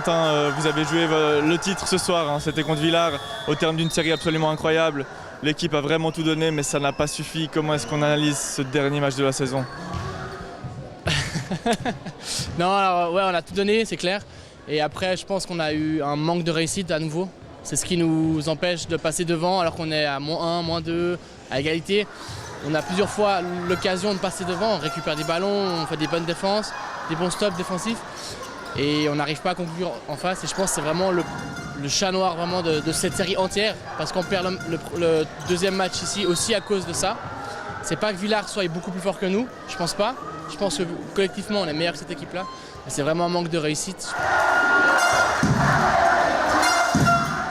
Valentin, vous avez joué le titre ce soir, hein, c'était contre Villars, au terme d'une série absolument incroyable. L'équipe a vraiment tout donné, mais ça n'a pas suffi. Comment est-ce qu'on analyse ce dernier match de la saison? Non, alors ouais, on a tout donné, c'est clair. Et après, je pense qu'on a eu un manque de réussite à nouveau. C'est ce qui nous empêche de passer devant alors qu'on est à -1, -2, à égalité. On a plusieurs fois l'occasion de passer devant, on récupère des ballons, on fait des bonnes défenses, des bons stops défensifs. Et on n'arrive pas à conclure en face. Et je pense que c'est vraiment le chat noir vraiment de cette série entière. Parce qu'on perd le deuxième match ici aussi à cause de ça. C'est pas que Villars soit beaucoup plus fort que nous, je pense pas. Je pense que collectivement on est meilleur que cette équipe-là. C'est vraiment un manque de réussite.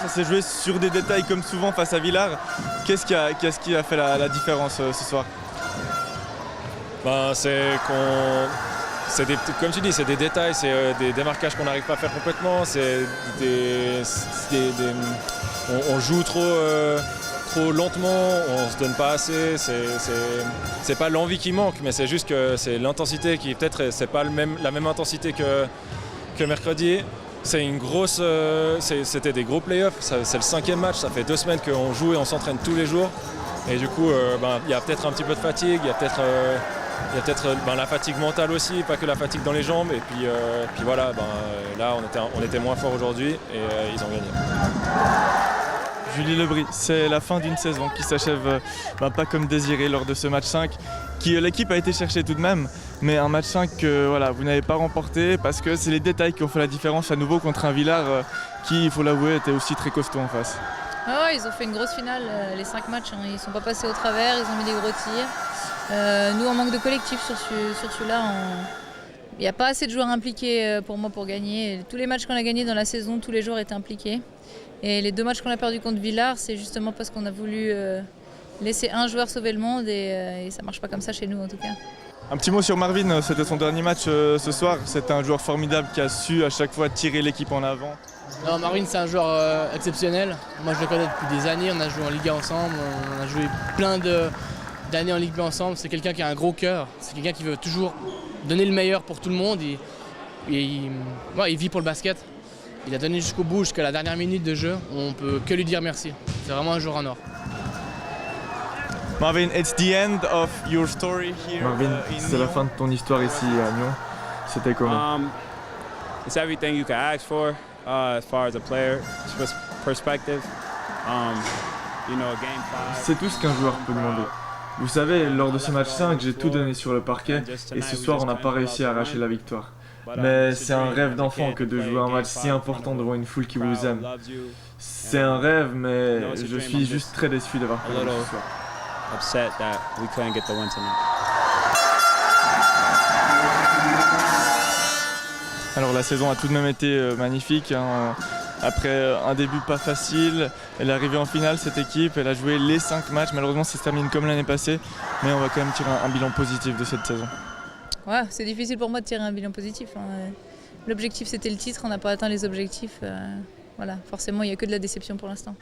Ça s'est joué sur des détails comme souvent face à Villars. Qu'est-ce qui a fait la différence ce soir? Comme tu dis, c'est des détails, c'est des démarquages qu'on n'arrive pas à faire complètement. On joue trop lentement, on se donne pas assez. C'est pas l'envie qui manque, mais c'est juste que c'est l'intensité qui peut-être c'est pas la même intensité que mercredi. C'est une grosse, c'était des gros playoffs. C'est le 5e match. Ça fait 2 semaines qu'on joue et on s'entraîne tous les jours. Et du coup, il y a peut-être un petit peu de fatigue. Il y a peut-être la fatigue mentale aussi, pas que la fatigue dans les jambes. Et puis voilà, là on était moins fort aujourd'hui et ils ont gagné. Julie Lebris, c'est la fin d'une saison qui s'achève pas comme désiré lors de ce match 5, qui l'équipe a été chercher tout de même, mais un match 5 que voilà, vous n'avez pas remporté parce que c'est les détails qui ont fait la différence à nouveau contre un Villars qui, il faut l'avouer, était aussi très costaud en face. Ah ouais, ils ont fait une grosse finale, les 5 matchs, hein. Ils ne sont pas passés au travers, ils ont mis des gros tirs. Nous, on manque de collectif sur celui-là. Il n'y a pas assez de joueurs impliqués pour moi pour gagner. Tous les matchs qu'on a gagnés dans la saison, tous les joueurs étaient impliqués. Et les 2 matchs qu'on a perdus contre Villars, c'est justement parce qu'on a voulu laisser un joueur sauver le monde et ça ne marche pas comme ça chez nous en tout cas. Un petit mot sur Marvin, c'était son dernier match ce soir. C'était un joueur formidable qui a su à chaque fois tirer l'équipe en avant. Non, Marvin c'est un joueur exceptionnel. Moi je le connais depuis des années, on a joué en Ligue 1 ensemble, on a joué plein d'années en Ligue 1 ensemble. C'est quelqu'un qui a un gros cœur, c'est quelqu'un qui veut toujours donner le meilleur pour tout le monde. Il vit pour le basket. Il a donné jusqu'au bout, jusqu'à la dernière minute de jeu. On peut que lui dire merci. C'est vraiment un joueur en or. Marvin, it's the end of your story here. Marvin, c'est la fin de ton histoire ici à Nyon. C'était comment? It's everything you could ask for as far as a player perspective. Game 5. C'est tout ce qu'un joueur peut demander. Vous savez, lors de ce match 5, j'ai tout donné sur le parquet et ce soir, on n'a pas réussi à arracher la victoire. Mais c'est un rêve d'enfant que de jouer un match si important devant une foule qui vous aime. C'est un rêve, mais je suis juste très déçu d'avoir perdu ce soir. Upset that we couldn't get the win tonight. Alors la saison a tout de même été magnifique, hein. Après un début pas facile, elle est arrivée en finale cette équipe, elle a joué les 5 matchs, malheureusement ça se termine comme l'année passée, mais on va quand même tirer un bilan positif de cette saison. Ouais, c'est difficile pour moi de tirer un bilan positif, hein. L'objectif c'était le titre, on n'a pas atteint les objectifs. Voilà, forcément il n'y a que de la déception pour l'instant.